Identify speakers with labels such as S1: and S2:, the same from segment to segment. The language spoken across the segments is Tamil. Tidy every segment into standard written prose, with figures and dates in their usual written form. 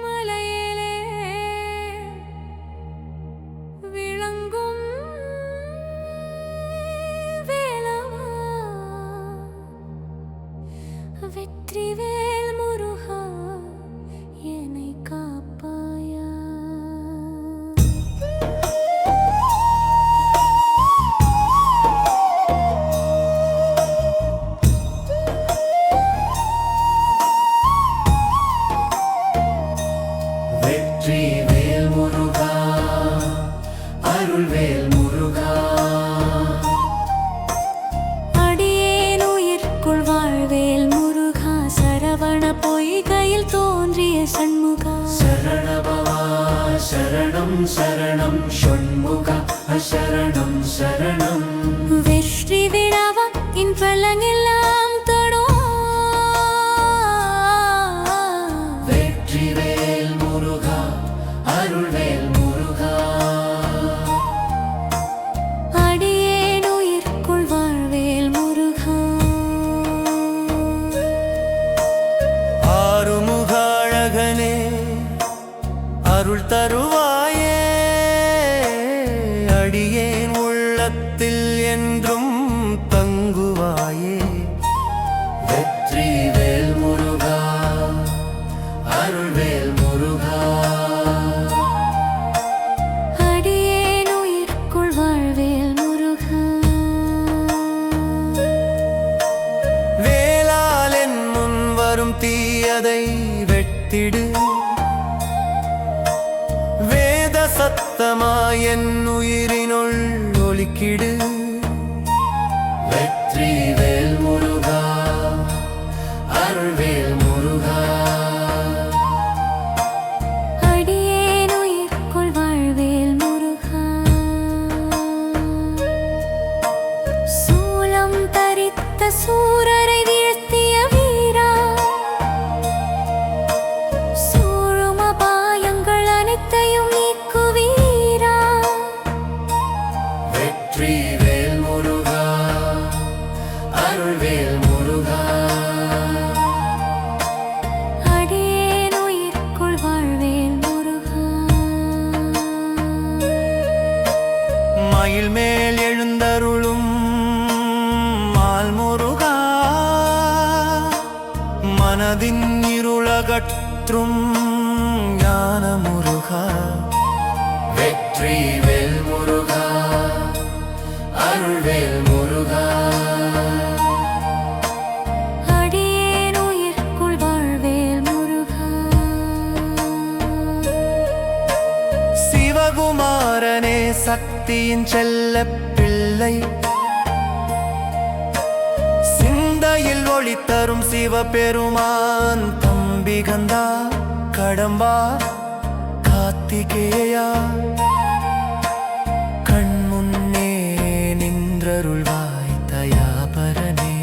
S1: மலையிலே விளங்கும் வேலவா வெற்றிவேல் முருகா என்னை காப்பாயா.
S2: வெற்றிவேல் முருகா அருள்வேல் முருகா
S1: அடியேன் உயிர்க்குள் வாழ்வேல் முருகா சரவண பொய்கையில் தோன்றிய சண்முகா.
S2: சரணபவா சரணம் சரணம் ஷண்முகா அசரணம் சரணம்.
S1: வெற்றி விழாவா இன் பலங்கெல்லாம் தொடும்
S2: வெற்றிவேல் முருகா அருள்வேல் முருகா
S1: அடியேன் உயிர்க்குள் வாழ்வேல் முருகா.
S2: ஆறுமுக அழகனே அருள் தருவாயே அடியேன் உள்ளத்தில் என்றும் தங்குவாயே. வெற்றிவேல் முருகா அருள்வேல் முருகா
S1: அடியேன் உயிர்க்குள் வாழ்வேல் முருகா.
S2: வேளால் என் முன் வரும் தீயதை வெட்டிடு வேத சத்தமாய் என் உயிரினுள் ஒலிக்கிடு. வெற்றிவேல் முருகா அருள்வேல் முருகா
S1: அடியேன் உயிர்க்குள் வாழ்வேல் முருகா. சூலம் தரித்த சூரரை வீழ்த்திய வீரா சூழும் அபாயங்கள் அனைத்தையும் நீக்குவீரா.
S2: வெற்றிவேல் முருகா அருள்வேல் முருகா
S1: அடியேன் உயிர்க்குள் வாழ்வேல் முருகா.
S2: மயில் மேல் எழுந்தருளும் மால் முருகா மனதின் இருளகற்றும் ஞான முருகா. வெற்றிவேல் முருகா அருள்வேல் முருகா
S1: அடியேன் உயிர்க்குள் வாழ்வேல் முருகா.
S2: சிவகுமாரனே சக்தியின் செல்ல பிள்ளை சிந்தையில் ஒளி தரும் சிவபெருமான் தம்பிகந்தா கடம்பா கார்த்திகேயா கண்முன்னே நின்றருள்வாய் தயாபரனே.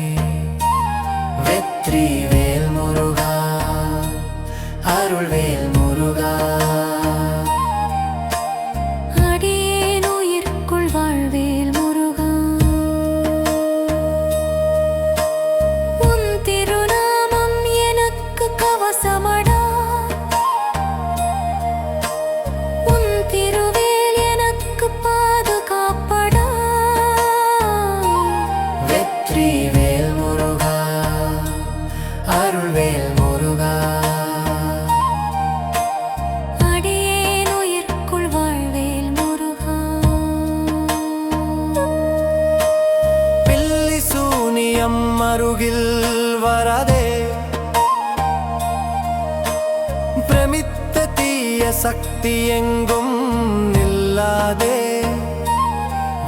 S2: வெற்றிவேல் முருகா அருள்வேல் முருகா
S1: அடியேன் உயிர்க்குள் வாழ்வேல் முருகா. உன் திருநாமம் எனக்கு கவசமடா உன் திருவேல் எனக்கு பாதுகாப்படா.
S2: வெற்றிவேல் முருகா அருள்வேல் முருகா
S1: அடியேன் உயிர்க்குள் வாழ்வேல் முருகா.
S2: பில்லி சூனியம் அருகில் வரதே பிரமித்த தீய சக்தி எங்கும் நில்லாதே.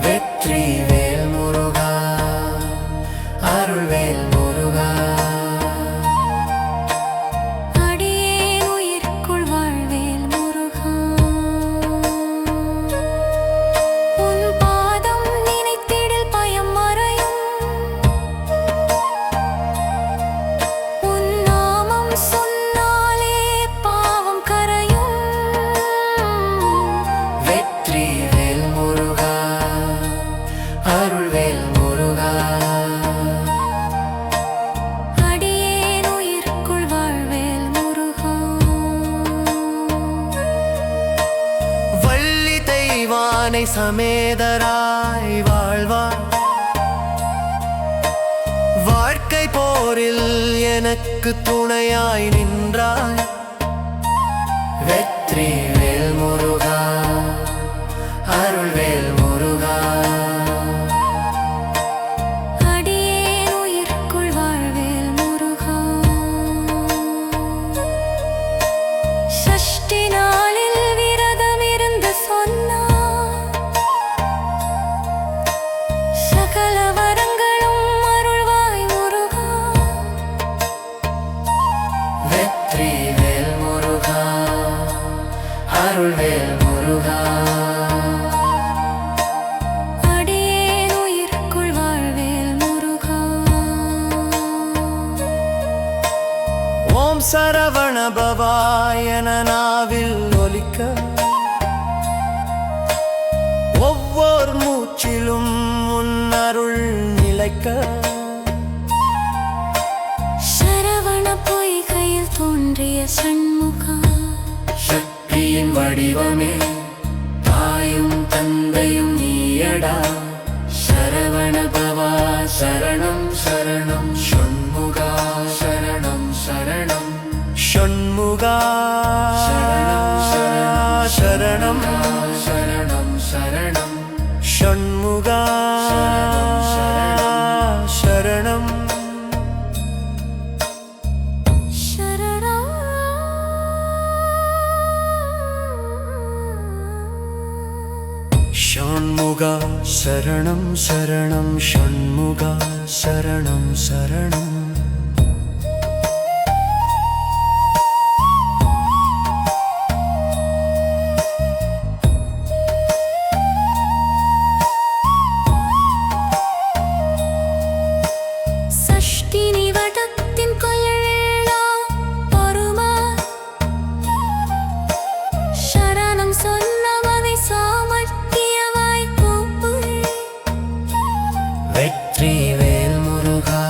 S2: வெற்றிவேல் முருகா அருள்வேல் முருகா
S1: அடியேன் உயிர்க்குள் வாழ்வேல் முருகா. உன் பாதம் நினைத்திடில் பயம் மறையும் உன் நாமம் சொன்னாலே பாவம் கரையும்.
S2: வெற்றிவேல் முருகா அருள்வேல் முருகா யானை சமேதராய் வாழ்வார். வாழ்க்கை போரில் எனக்கு துணையாய் நின்றாய். வெற்றிவேல் முருகா, அருள்வேல் முருகா.
S1: அடியேன் உயிர்க்குள் வாழ்வேல் முருகா. சஷ்டி நாளில் விரதமிருந்து சொன்னார், சகல வரங்களும் அருள்வாய் முருகா.
S2: வெற்றிவேல் முருகா, அருள்வேல் முருகா.
S1: அடியேன் உயிர்க்குள் வாழ்வேல் முருகா.
S2: ஓம் சரவண பவாய என நாவில் ஒலிக்க, ஒவ்வொரு மூச்சிலும் உன் அருள் நிலைக்க.
S1: சரவண பொய்கையில் தோன்றிய சண்முகா,
S2: சக்தியின் வடிவமே, தாயும் தந்தையும் நீயடா. சரவண பவா சரணம் சரணம் ஷண்முகா, சரணம் சரணம் ஷண்முகா. சரணம் சரணம் சரணம் ஷண்முகா, சரணம். ஷண்முகா சரணம் சரணம் ஷண்முகா, சரணம் சரணம்.
S1: சஷ்டி நிவடத்தின் கொள்ளா பருமார், சரணம் சொன்னவனை சாமர்த்தியவாய் கூப்பு.
S2: வெற்றிவேல் முருகா,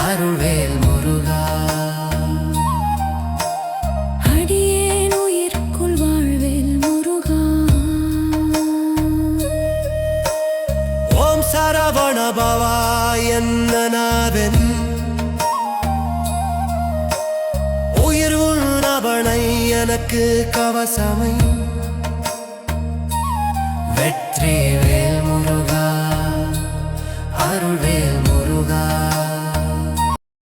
S2: அருள்வேல் முருகா.
S1: அடியேன் உயிர்க்குள் வாழ்வேல் முருகா.
S2: ஓம் சரவண பவா என்ன நாவன், உயிர் உண்ணவனை எனக்கு கவசமை. வெற்றி